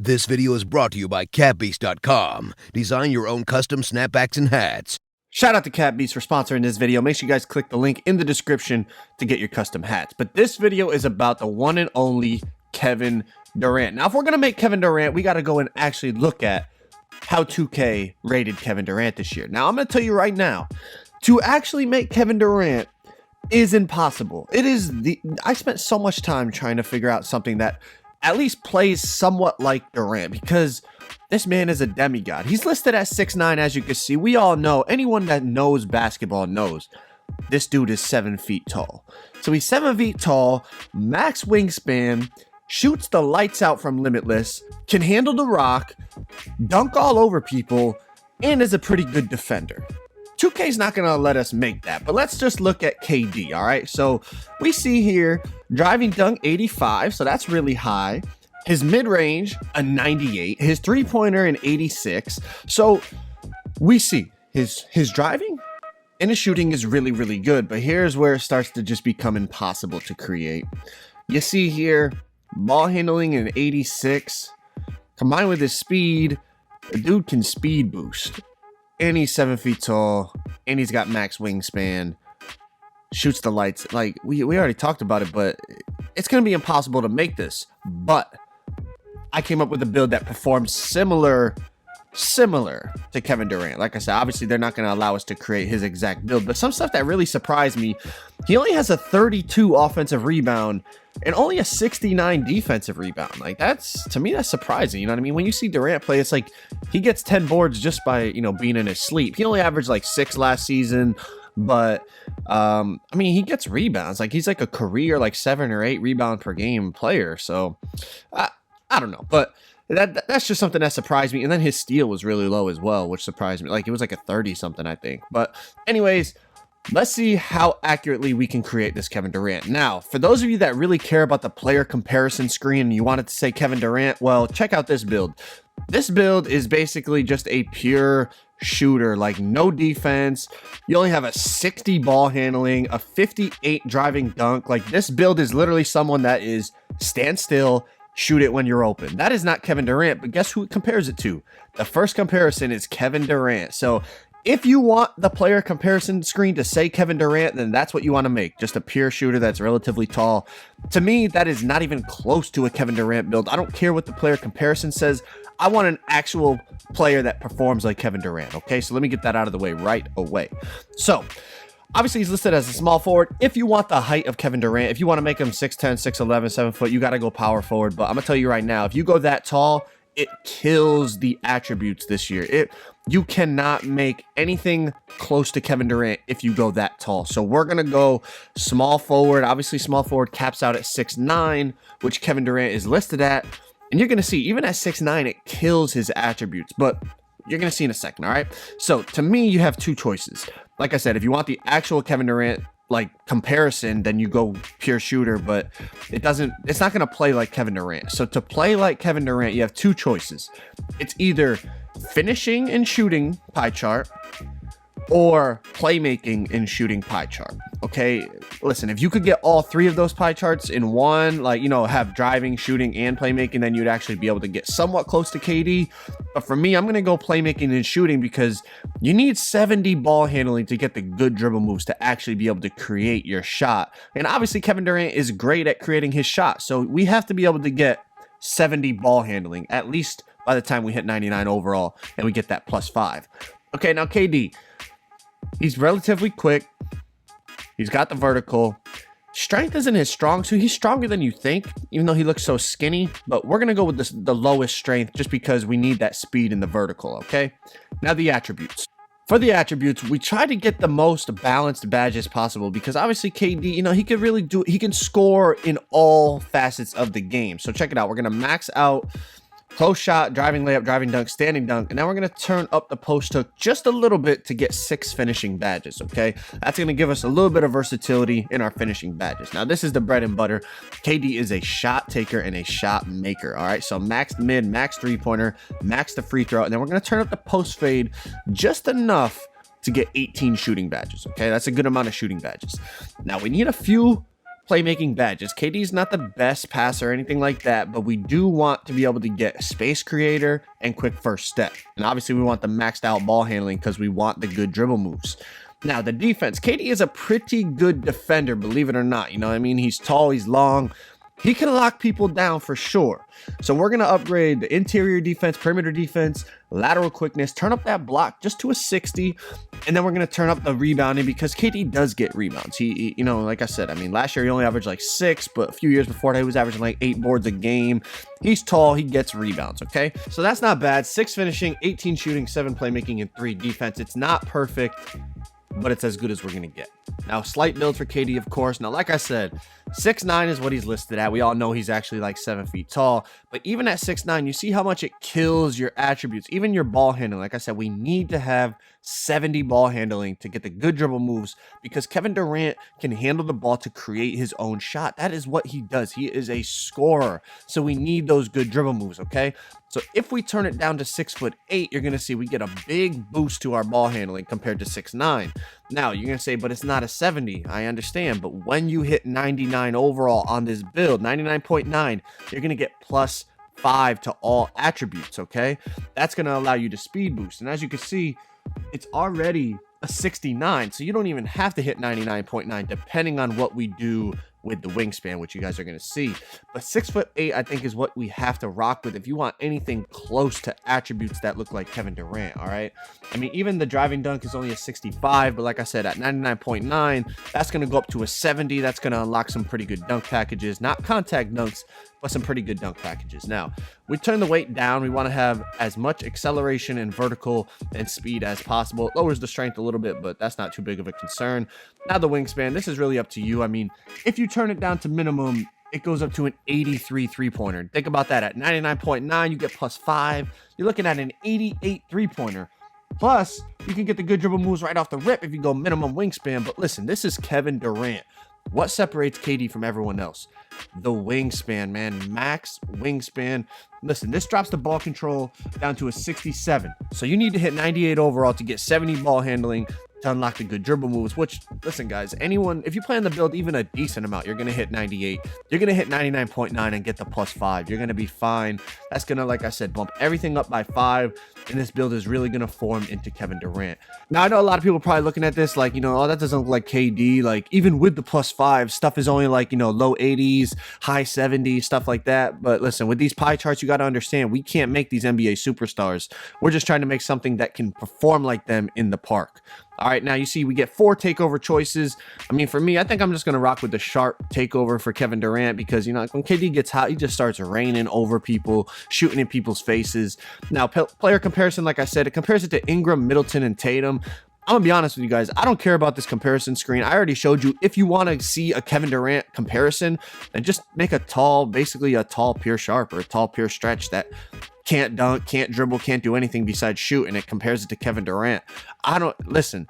This video is brought to you by catbeast.com. Design your own custom snapbacks and hats. Shout out to Catbeast for sponsoring this video. Make sure you guys click the link in the description to get your custom hats. But this video is about the one and only Kevin Durant. Now, if we're going to make Kevin Durant, we got to go and actually look at how 2K rated Kevin Durant this year. Now, I'm going to tell you right now, to actually make Kevin Durant is impossible. I spent so much time trying to figure out something that at least plays somewhat like Durant, because this man is a demigod. He's listed at 6'9", as you can see. We all know, anyone that knows basketball knows, this dude is 7 feet tall. So he's 7 feet tall, max wingspan, shoots the lights out from Limitless, can handle the rock, dunk all over people, and is a pretty good defender. 2K's not going to let us make that, but let's just look at KD, all right? So we see here, driving dunk 85, so that's really high. His mid-range, a 98. His three-pointer, an 86. So we see his driving and his shooting is really, really good, but here's where it starts to just become impossible to create. You see here, ball handling, an 86. Combined with his speed, the dude can speed boost. And he's 7 feet tall, and he's got max wingspan, shoots the lights. Like, we already talked about it, but it's going to be impossible to make this. But I came up with a build that performs similar to Kevin Durant. Like I said, obviously, they're not going to allow us to create his exact build, but some stuff that really surprised me, he only has a 32 offensive rebound and only a 69 defensive rebound. Like, to me, that's surprising. You know what I mean? When you see Durant play, it's like he gets 10 boards just by, being in his sleep. He only averaged like 6 last season, but I mean, he gets rebounds. Like, he's like a career like 7 or 8 rebound per game player. So I don't know, but that's just something that surprised me. And then his steal was really low as well, which surprised me. Like, it was like a 30 something, I think. But anyways, let's see how accurately we can create this Kevin Durant. Now, for those of you that really care about the player comparison screen and you wanted to say Kevin Durant, well, check out this build. This build is basically just a pure shooter, like no defense. You only have a 60 ball handling, a 58 driving dunk. Like, this build is literally someone that is stand still, shoot it when you're open. That is not Kevin Durant, but guess who it compares it to? The first comparison is Kevin Durant. So if you want the player comparison screen to say Kevin Durant, then that's what you want to make. Just a pure shooter that's relatively tall. To me, that is not even close to a Kevin Durant build. I don't care what the player comparison says. I want an actual player that performs like Kevin Durant. Okay, so let me get that out of the way right away. So obviously, he's listed as a small forward. If you want the height of Kevin Durant, if you want to make him 6'10", 6'11", 7 foot, you got to go power forward. But I'm going to tell you right now, if you go that tall, it kills the attributes this year. You cannot make anything close to Kevin Durant if you go that tall. So we're going to go small forward. Obviously, small forward caps out at 6'9", which Kevin Durant is listed at. And you're going to see, even at 6'9", it kills his attributes. But you're going to see in a second, all right? So to me, you have two choices. Like I said, if you want the actual Kevin Durant like comparison, then you go pure shooter, but it's not going to play like Kevin Durant. So to play like Kevin Durant, you have two choices. It's either finishing and shooting pie chart or playmaking and shooting pie chart. Okay, listen, if you could get all three of those pie charts in one, like, have driving, shooting, and playmaking, then you'd actually be able to get somewhat close to KD. But for me, I'm going to go playmaking and shooting because you need 70 ball handling to get the good dribble moves to actually be able to create your shot. And obviously, Kevin Durant is great at creating his shot. So we have to be able to get 70 ball handling, at least by the time we hit 99 overall and we get that +5. Okay, now KD, he's relatively quick. He's got the vertical. Strength isn't his strong suit. He's stronger than you think, even though he looks so skinny. But we're going to go with the lowest strength just because we need that speed in the vertical, okay? Now the attributes. For the attributes, we try to get the most balanced badges possible because obviously KD, he can really he can score in all facets of the game. So check it out. We're going to max out close shot, driving layup, driving dunk, standing dunk, and now we're going to turn up the post hook just a little bit to get 6 finishing badges, okay? That's going to give us a little bit of versatility in our finishing badges. Now, this is the bread and butter. KD is a shot taker and a shot maker, all right? So max mid, max three-pointer, max the free throw, and then we're going to turn up the post fade just enough to get 18 shooting badges, okay? That's a good amount of shooting badges. Now, we need a few playmaking badges. KD's not the best passer or anything like that, but we do want to be able to get space creator and quick first step. And obviously we want the maxed out ball handling because we want the good dribble moves. Now the defense, KD is a pretty good defender, believe it or not. You know what I mean? He's tall, he's long. He can lock people down for sure. So we're going to upgrade the interior defense, perimeter defense, lateral quickness, turn up that block just to a 60. And then we're going to turn up the rebounding because KD does get rebounds. He, you know, like I said, I mean, last year he only averaged like 6, but a few years before that he was averaging like 8 boards a game. He's tall, he gets rebounds, okay? So that's not bad. 6 finishing, 18 shooting, 7 playmaking, and 3 defense. It's not perfect, but it's as good as we're going to get. Now, slight build for KD, of course. Now, like I said, 6'9" is what he's listed at. We all know he's actually like 7 feet tall. But even at 6'9", you see how much it kills your attributes, even your ball handling. Like I said, we need to have 70 ball handling to get the good dribble moves because Kevin Durant can handle the ball to create his own shot. That is what he does. He is a scorer. So we need those good dribble moves, okay? So if we turn it down to 6'8", you're going to see we get a big boost to our ball handling compared to 6'9". Now, you're going to say, but it's not a 70. I understand. But when you hit 99 overall on this build, 99.9, you're going to get plus 5 to all attributes, okay? That's going to allow you to speed boost. And as you can see, it's already a 69. So you don't even have to hit 99.9 depending on what we do with the wingspan, which you guys are going to see. But 6'8", I think, is what we have to rock with if you want anything close to attributes that look like Kevin Durant, all right? I mean, even the driving dunk is only a 65, but like I said, at 99.9, that's going to go up to a 70. That's going to unlock some pretty good dunk packages, not contact dunks, but some pretty good dunk packages. Now, we turn the weight down. We want to have as much acceleration and vertical and speed as possible. It lowers the strength a little bit, but that's not too big of a concern. Now the wingspan, this is really up to you. I mean, if you turn it down to minimum, it goes up to an 83 three-pointer. Think about that. At 99.9, you get plus 5. You're looking at an 88 three-pointer. Plus, you can get the good dribble moves right off the rip if you go minimum wingspan. But listen, this is Kevin Durant. What separates KD from everyone else? The wingspan, man. Max wingspan. Listen, this drops the ball control down to a 67. So you need to hit 98 overall to get 70 ball handling to unlock the good dribble moves, which, listen, guys, anyone, if you plan to build even a decent amount, you're going to hit 98. You're going to hit 99.9 and get the plus 5. You're going to be fine. That's going to, like I said, bump everything up by 5. And this build is really going to form into Kevin Durant. Now, I know a lot of people are probably looking at this like, you know, oh, that doesn't look like KD. Like, even with the plus 5, stuff is only like, you know, low 80s, high 70s, stuff like that. But listen, with these pie charts, you got to understand, we can't make these NBA superstars. We're just trying to make something that can perform like them in the park. All right, now you see we get 4 takeover choices. I mean, for me, I think I'm just going to rock with the sharp takeover for Kevin Durant because, you know, when KD gets hot, he just starts raining over people, shooting in people's faces. Now, player comparison, like I said, it compares it to Ingram, Middleton, and Tatum. I'm gonna be honest with you guys, I don't care about this comparison screen. I already showed you. If you want to see a Kevin Durant comparison, then just make a tall, basically a tall pure sharp or a tall pure stretch that can't dunk, can't dribble, can't do anything besides shoot, and it compares it to Kevin Durant. Listen,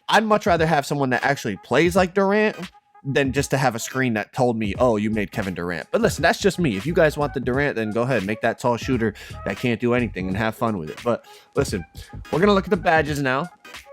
I'd much rather have someone that actually plays like Durant than just to have a screen that told me, oh, you made Kevin Durant. But listen, that's just me. If you guys want the Durant, then go ahead, make that tall shooter that can't do anything and have fun with it. But listen, we're gonna look at the badges now.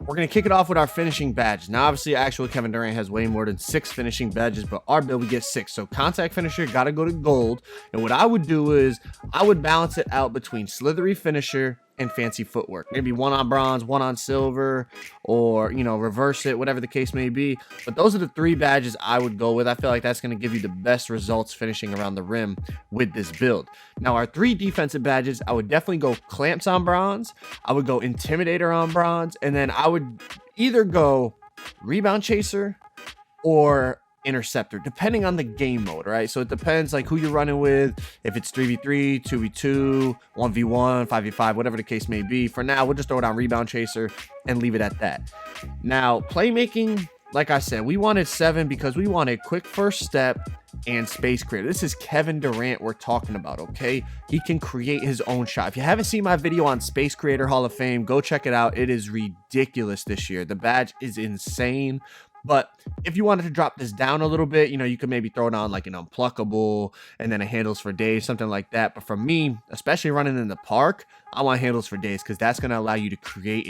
We're going to kick it off with our finishing badge. Now, obviously, actual Kevin Durant has way more than 6 finishing badges, but our build, we get 6. So contact finisher, got to go to gold. And what I would do is I would balance it out between slithery finisher and fancy footwork. Maybe 1 on bronze, 1 on silver, or, you know, reverse it, whatever the case may be. But those are the 3 badges I would go with. I feel like that's going to give you the best results finishing around the rim with this build. Now, our 3 defensive badges, I would definitely go clamps on bronze. I would go intimidator on bronze. And then I would either go rebound chaser or interceptor, depending on the game mode, right? So it depends like who you're running with, if it's 3v3, 2v2, 1v1, 5v5, whatever the case may be. For now, we'll just throw it on rebound chaser and leave it at that. Now, playmaking, like I said, we wanted 7 because we wanted quick first step and space creator. This is Kevin Durant we're talking about, okay? He can create his own shot. If you haven't seen my video on Space Creator Hall of Fame, go check it out. It is ridiculous this year. The badge is insane. But if you wanted to drop this down a little bit, you know, you could maybe throw it on like an unpluckable and then a handles for days, something like that. But for me, especially running in the park, I want handles for days because that's going to allow you to create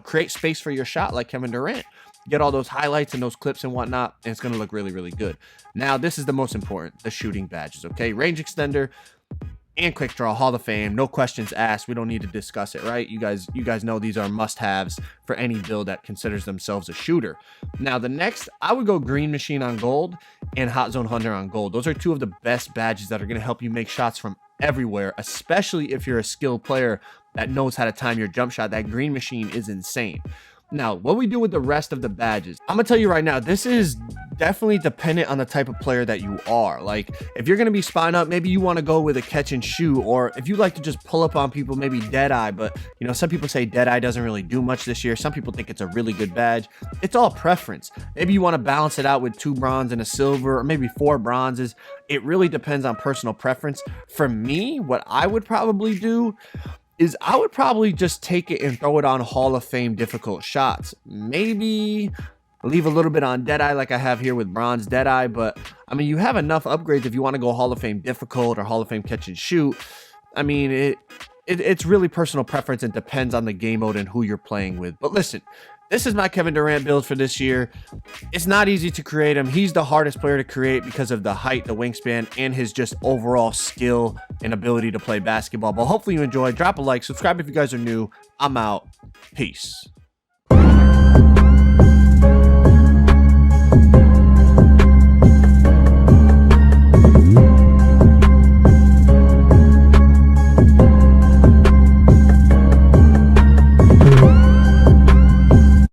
create space for your shot like Kevin Durant. get all those highlights and those clips and whatnot, and it's going to look really, really good. Now, this is the most important, the shooting badges, okay? Range extender and quick draw, Hall of Fame, no questions asked. We don't need to discuss it, right? You guys know these are must-haves for any build that considers themselves a shooter. Now, the next, I would go Green Machine on gold and Hot Zone Hunter on gold. Those are two of the best badges that are going to help you make shots from everywhere, especially if you're a skilled player that knows how to time your jump shot. That Green Machine is insane. Now, what we do with the rest of the badges, I'm gonna tell you right now, this is definitely dependent on the type of player that you are. Like, if you're gonna be spying up, maybe you want to go with a catch and shoot, or if you like to just pull up on people, maybe Deadeye. But you know, some people say Deadeye doesn't really do much this year. Some people think it's a really good badge. It's all preference. Maybe you want to balance it out with 2 bronze and a silver, or maybe 4 bronzes. It really depends on personal preference. For me, what I would probably do is I would probably just take it and throw it on Hall of Fame difficult shots. Maybe leave a little bit on Deadeye like I have here with bronze Deadeye, but I mean, you have enough upgrades if you want to go Hall of Fame difficult or Hall of Fame catch and shoot. I mean, it's really personal preference and depends on the game mode and who you're playing with. But listen, this is my Kevin Durant build for this year. It's not easy to create him. He's the hardest player to create because of the height, the wingspan, and his just overall skill and ability to play basketball. But hopefully you enjoyed. Drop a like, subscribe if you guys are new. I'm out. Peace.